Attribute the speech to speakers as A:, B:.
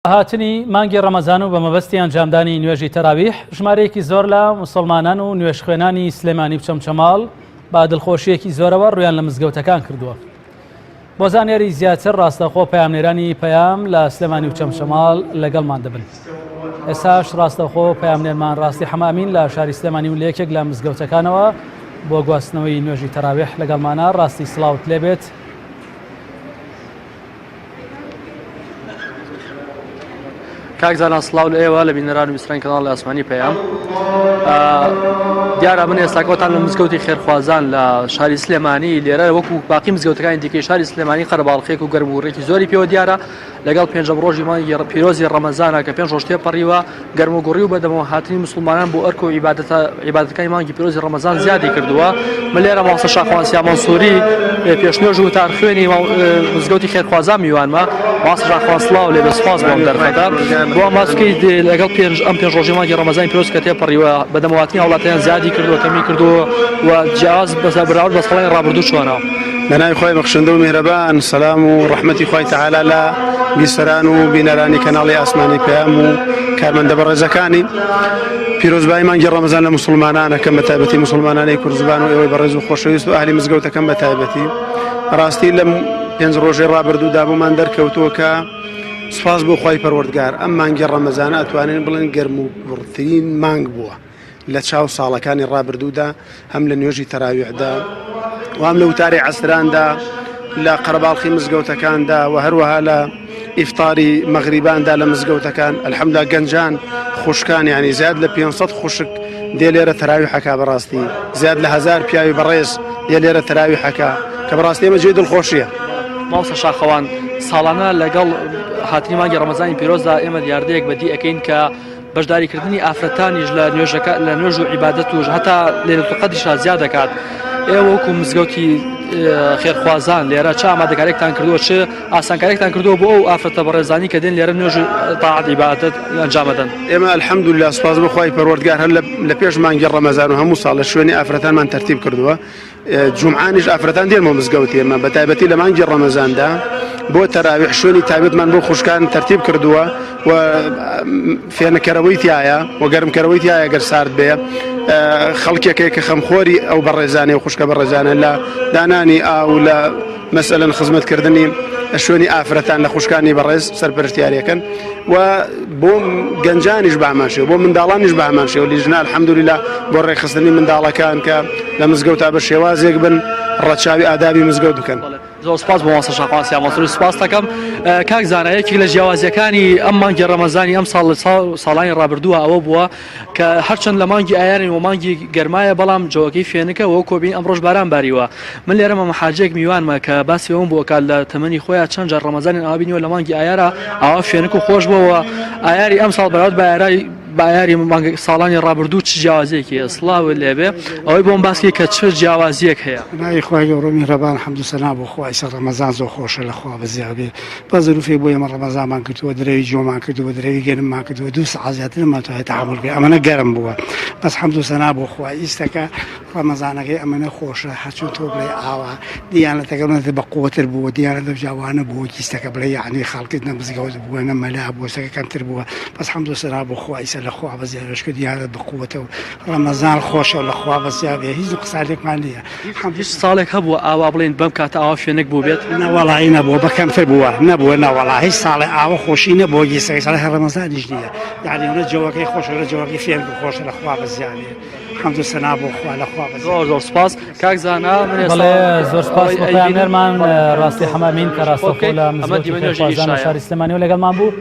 A: هاتنی مانگی ڕەمەزان و بە مەبەستی ئەنجامدانی نوێژی تەراویح ژمارەیەکی زۆر لە موسڵمانان و نوێژخوێنانی سلێمانی و چەمچەماڵ با دڵخۆشیەکی زۆرەوە ڕویان لە مزگەوتەکان کردووە. بۆ زانیاری زیاتر ڕاستەخۆ پەیامنێرانی پەیام لە سلێمانی و چەمچەماڵ لەگەڵمان دەبن. ئێساش ڕاستەخۆ پەیامنێرمان ڕاستی حەمامین لە شاری سلێمانی و لە یەکێک لە مزگەوتەکانەوە بۆ گواستنەوەی نوێژی تەراویح لەگەڵمانە. ڕاستی سڵاوت لێبێت.
B: کاکزانان سڵاو لە ئێوە لە بینەران و بیستران کەناڵی ئاسمانی پەیام. دیارە من ئێستاکەوتان لە مزگەوتی خێرخوازان لە شاری سلێمانی لێرە وەکو باقی مزگەوتەکانی دیکەی شاری سلێمانی قەرەباڵغێک و گەرموڕێکی زۆری پێوە دیارە لەگەڵ پێنجەم ڕۆژی مانگی پیرۆزی ڕەمەزانە کە 5 ڕۆژ تێپەڕیوە گەرموگوڕی و بەدەمەوە هاتنی موسڵمانان بۆ ئەرک و عیبادەتەکانی مانگی پیرۆزی ڕەمەزان زیادی کردووە. من لێرە مامۆستا شاخوان سیا مەنسووری پێشنێژ و وتارخوێنی مزگەوتی خێرخوازان میوانمە. مامۆستا شاخوان سڵاو لێ بەسپاس بۆم دەرفەتە بۆ ئەماسکەی لەگەڵ ئەم 5 ڕۆژی مانگی ڕەمەزانی پیرۆز کە تێپەڕیوە بەدەمەواتنی هاوڵاتیان زیادی کردووە کەمی کردووە و جیاواز بەراورد بە ساڵانی ڕابردوو چۆنەوە.
C: بەناوی خۆی بەخشندە و میهرەبان، سەلام و ڕەحمەتی خۆی تەعالا لە بیسەران و بینەرانی کەناڵی ئاسمانی پەیام و کارمەندە بەڕێزەکانی. پیرۆزبایی مانگی ڕەمەزان لە موسڵمانانەکەم بە تایبەتی موسڵمانانی کورد و ئێوەی بەڕێز و خۆشەویست و ئاهلی مزگەوتەکەم بە تایبەتی. ڕاستی لەم 5 ڕۆژەی ڕابردوودا بۆمان دەرکەوتووە کە سپاس بۆ خی پەروەردگار ئەم مانگی ڕەمەزانە ئەتوانین بڵێن گەرم و بڕترین مانگ بووە لە چاو ساڵەکانی ڕابردوودا، هەم لە نوێژی تەراویحدا و هەم لە وتاری عەسراندا لە قەرەباڵغی مزگەوتەکاندا و هەروەها لە ئیفطاری مەغریباندا لە مزگەوتەکان. ئەلحەمدولیلا گەنجان خوشکان یعنی زیاد لە 500 خوشک دێ لێرە تەراویحەکە بەڕاستی زیاد لە 1000 پیاوی بەڕێز دێ لێرە تەراویحەکە کە بەڕاستی ئێمە جێی دڵخۆشیە.
B: مامۆستا شاخەوان ساڵانە لەگەڵ هاتنی مانگی ڕەمەزانی پیرۆزدا ئێمە دیاردەیەک بەدی ئەەکەین کە بەشداریکردنی ئافرەتانیش لە نوێژ و عیبادەت و هەتا لەیلەتوڵ قەدریشا زیاد دەکات. ئێوە وەکو مزگەوتی خێرخوازان لێرە چ ئامادەکاریەکتان کردووە، چ ئاسانکاریەکتان کردووە بۆ ئەو ئافرەتە بەڕێزانی کە دێن لێرە نوێژ تاعەت عیبادەت ئەنجامەدەن؟
C: ئێمە ئەلحەمدولیلا سپاس بۆ خی پەروەردگار هەر لە پێش مانگی ڕەمەزان و هەموو ساڵ لە شوێنی ئافرەتانمان تەرتیب کردووە. جومعانیش ئافرەتان دێنمەوە مزگەوتی ئێمە بە تایبەتی لە مانگی ڕەمەزاندا بۆ تەراویح شوێنی تایبەتمان بۆ خوشکان تەرتیب کردووە و فێنەکەرەوەی تایە و گەرمکەرەوەی تایە گەر سارد بێ. خەڵکێکەیە کە خەمخۆری ئەو بەڕێزانەی و خوشکە بەڕێزانە لە دانانی ئاو لە مەسئلەن خزمەتکردنی شوێنی ئافرەتان لە خوشکانی بەڕێز سەرپەرشتیاریەکەن و بۆ گەنجانیش بەهمانشێ بۆ منداڵانیش بەهمانشێ و لیژنا ئەلحەمدولیلا بۆ ڕێکخستنی منداڵەکان کە لە مزگەوتا بە شێوازێک بن ڕەچاوی ئادابی مزگەوت بکەن.
B: زۆر سپاس بۆ مامۆستا شاخوان سیا مەنسووری سپاس دەکەم. کاکزانە یەکێک لە جیاوازیەکانی ئەم مانگی ڕەمەزانی ئەم ساڵانی ڕابردووە ئەوە بووە کە هەرچەند لە مانگی ئایارین و مانگی گەرمایە بەڵام جۆگەی فێنەکە وەک کۆبین ئەمڕۆژ باران باریوە. من لێرەمە مەحاجەیەک میوانمە کە باسی ئەوم بووە کە لە تەمەنی خۆیان چەند جار ڕەمەزانین ئاوا بینیوە لە مانگی ئایارە ئاوا فێنک و خۆش بووە. ئایاری ئەم ساڵ بەراورد بە ئایاری ساڵانی ڕابردوو چ جیاوازیەکی سڵاوت لێبێ ئەوەی بۆم باسی کە چ جیاوازیەک هەیە.
D: نای خۆی گەورە میهرەبان حەمد و سەنا بۆ خۆی سەر ڕەمەزان زۆر خۆشە لەخوا بەزیابێ بە زەروفی بۆ ئێمە ڕەمەزانمان کردووە، درەوی جۆمان کردووە، درەوی گەرممان کردووە، 2 سەعات زیاتر نەماتوانێت تەحمل بکەین. ئەمەنە گەرم بووە بەس حەمد و سەنا بۆ خۆی ئیستەکە ڕەمەزانەکەی ئەمەنە خۆشە هەرچوون تۆ بڵێ ئاوا دیانەتەکەونەتە بە قووەتر بووە، دیانەتە جوانە بووە، کیستەکە بڵێ یعنی خەڵکردنە مزگەوت بووە نە مەلا بووە سەکە کەمتر بووە. بەس حەمد و سەنا بۆ خۆی سەر لەخوا بەزیابێ شکر دیانەت بقووەتە و ڕەمەزان خۆشە و لەخوا بەزیابێ هیچ قسالێکمان نییە.
B: هیچ ساڵێک هەبووە ئاوا بڵێن بەم کاتە ئاوا فێنک بوو بێت؟
D: نەوەڵی نەبووە بە کەمتر بووە نەبووە نەوەڵا هیچ ساڵی ئاوا خۆشی نەبووە گیسەکەی ساڵی ڕەمەزانیش نییە یعنی ورە جەوەکەی خۆشە لە جەوەکەی فێنک خۆشە لەخوا بەزیابێ. حەمد و سەنا بۆ خوا لەخوا بەزیابێ.
B: زۆر سپاس کاکزانە.
A: بەڵێ زۆر سپاس بۆ پەیامنێرمان ڕاستی حەمامین کە ڕاستەخۆ لە مزگەوتی خێرخوازان و شاری سلێمانی و لەگەڵمان بوو.